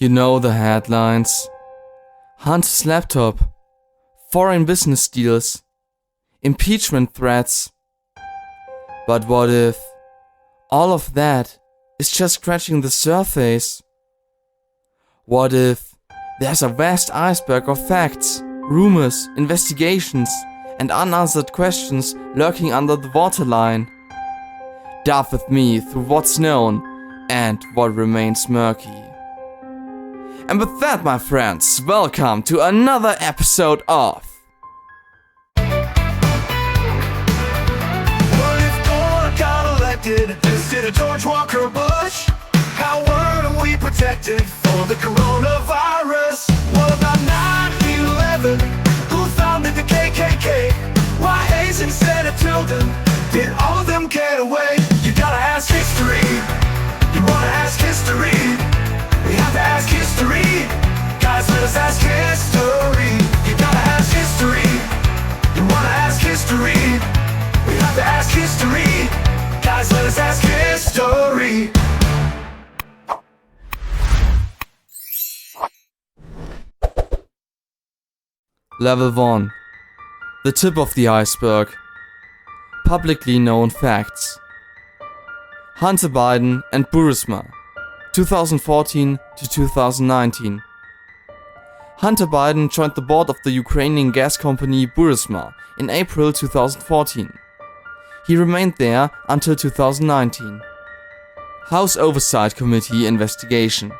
You know the headlines. Hunter's laptop, foreign business deals, impeachment threats. But what if all of that is just scratching the surface? What if there's a vast iceberg of facts, rumors, investigations, and unanswered questions lurking under the waterline? Dive with me through what's known and what remains murky. And with that, my friends, welcome to another episode of What if Gore got elected instead of George Walker Bush? How were we protected from the coronavirus? What about 9/11? Who founded the KKK? Why Hayes instead of Tilden? Did all of them get away? You gotta ask history. You wanna ask history. We have to ask history. Guys, let us ask history. You gotta ask history. You wanna ask history. We have to ask history. Guys, let us ask history. Level 1. The tip of the iceberg. Publicly known facts. Hunter Biden and Burisma, 2014 to 2019. Hunter Biden joined the board of the Ukrainian gas company Burisma in April 2014. He remained there until 2019. House Oversight Committee investigation.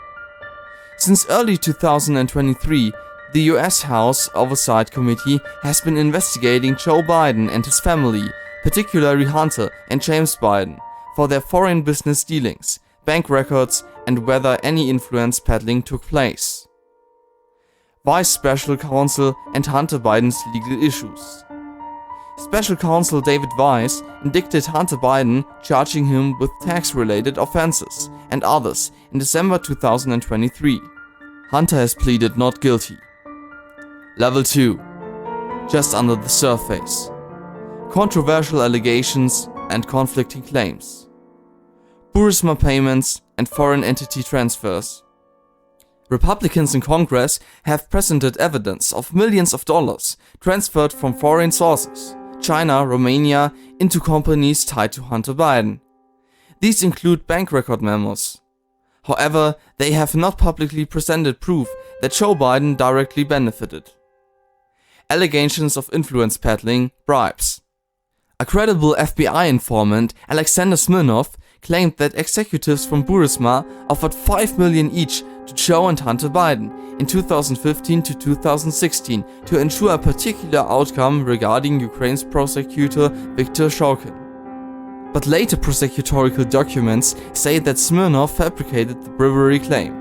Since early 2023, the US House Oversight Committee has been investigating Joe Biden and his family, particularly Hunter and James Biden, for their foreign business dealings, bank records, and whether any influence peddling took place. Vice Special Counsel and Hunter Biden's legal issues. Special Counsel David Weiss indicted Hunter Biden, charging him with tax-related offenses and others in December 2023. Hunter has pleaded not guilty. Level 2. Just under the surface. Controversial allegations and conflicting claims. Burisma payments and foreign entity transfers. Republicans in Congress have presented evidence of millions of dollars transferred from foreign sources, China, Romania, into companies tied to Hunter Biden. These include bank record memos. However, they have not publicly presented proof that Joe Biden directly benefited. Allegations of influence peddling, bribes. A credible FBI informant, Alexander Smirnov, claimed that executives from Burisma offered $5 million each to Joe and Hunter Biden in 2015 to 2016 to ensure a particular outcome regarding Ukraine's prosecutor Viktor Shokin. But later prosecutorial documents say that Smirnov fabricated the bribery claim.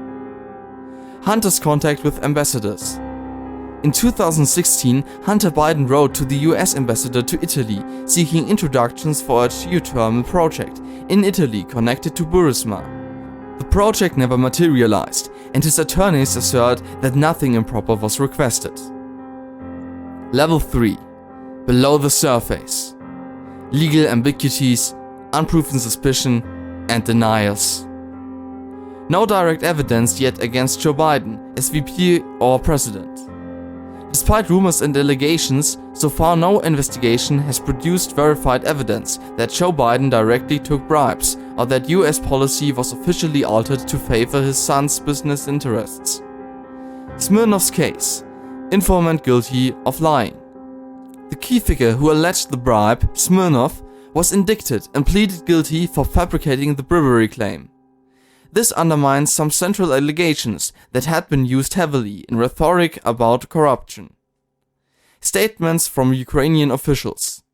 Hunter's contact with ambassadors. In 2016, Hunter Biden wrote to the US ambassador to Italy seeking introductions for a geothermal project in Italy connected to Burisma. The project never materialized, and his attorneys assert that nothing improper was requested. Level 3. Below the surface. Legal ambiguities, unproven suspicion, and denials. No direct evidence yet against Joe Biden as VP or president. Despite rumors and allegations, so far no investigation has produced verified evidence that Joe Biden directly took bribes or that US policy was officially altered to favor his son's business interests. Smirnov's case. Informant guilty of lying. The key figure who alleged the bribe, Smirnov, was indicted and pleaded guilty for fabricating the bribery claim. This undermines some central allegations that had been used heavily in rhetoric about corruption. Statements from Ukrainian officials.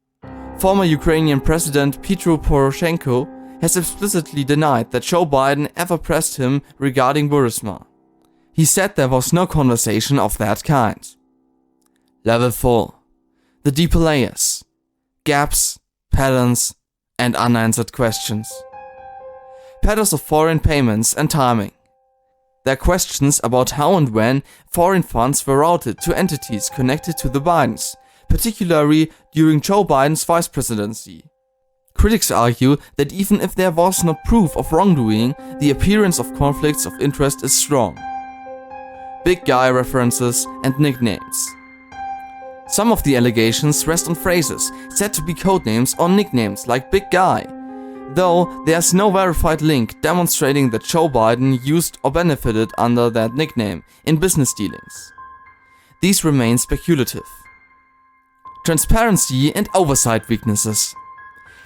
Former Ukrainian President Petro Poroshenko has explicitly denied that Joe Biden ever pressed him regarding Burisma. He said there was no conversation of that kind. Level 4. The deeper layers. Gaps, patterns, and unanswered questions. Patterns of foreign payments and timing. There are questions about how and when foreign funds were routed to entities connected to the Bidens, particularly during Joe Biden's vice presidency. Critics argue that even if there was no proof of wrongdoing, the appearance of conflicts of interest is strong. big guy references, and nicknames. Some of the allegations rest on phrases said to be codenames or nicknames like Big Guy, though there's no verified link demonstrating that Joe Biden used or benefited under that nickname in business dealings. These remain speculative. Transparency and oversight weaknesses.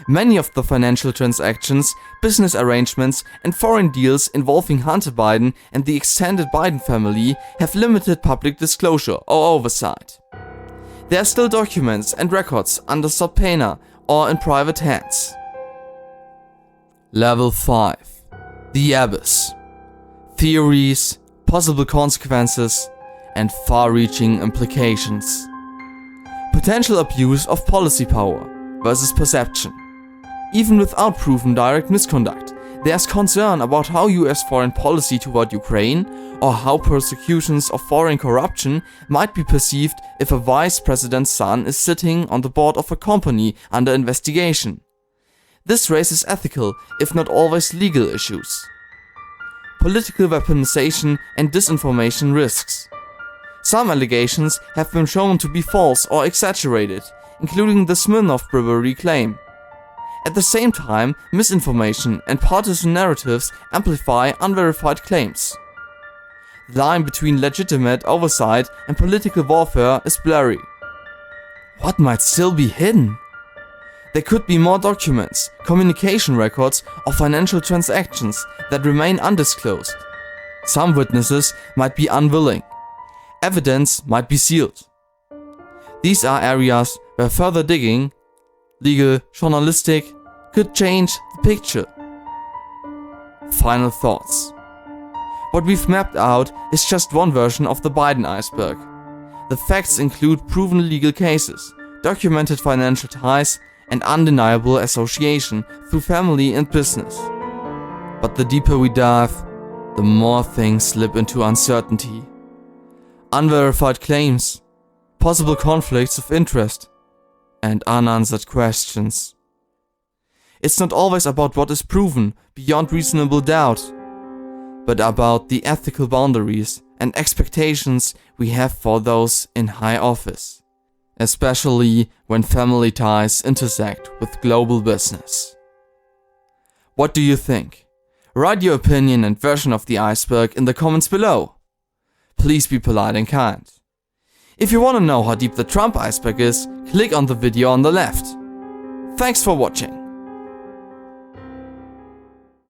Many of the financial transactions, business arrangements, and foreign deals involving Hunter Biden and the extended Biden family have limited public disclosure or oversight. There are still documents and records under subpoena or in private hands. Level 5. The Abyss. Theories, possible consequences, and far-reaching implications. Potential abuse of policy power versus perception. Even without proven direct misconduct, there's concern about how US foreign policy toward Ukraine or how persecutions of foreign corruption might be perceived if a vice president's son is sitting on the board of a company under investigation. This raises ethical, if not always legal issues. Political weaponization and disinformation risks. Some allegations have been shown to be false or exaggerated, including the Smirnoff Brewery claim. At the same time, misinformation and partisan narratives amplify unverified claims. The line between legitimate oversight and political warfare is blurry. What might still be hidden? There could be more documents, communication records, or financial transactions that remain undisclosed. Some witnesses might be unwilling. Evidence might be sealed. These are areas where further digging, legal, journalistic, could change the picture. Final thoughts. What we've mapped out is just one version of the Biden iceberg. The facts include proven legal cases, documented financial ties, and undeniable association through family and business. But the deeper we dive, the more things slip into uncertainty. Unverified claims, possible conflicts of interest, and unanswered questions. It's not always about what is proven beyond reasonable doubt, but about the ethical boundaries and expectations we have for those in high office, especially when family ties intersect with global business. What do you think? Write your opinion and version of the iceberg in the comments below. Please be polite and kind. If you want to know how deep the Trump iceberg is, click on the video on the left. Thanks for watching.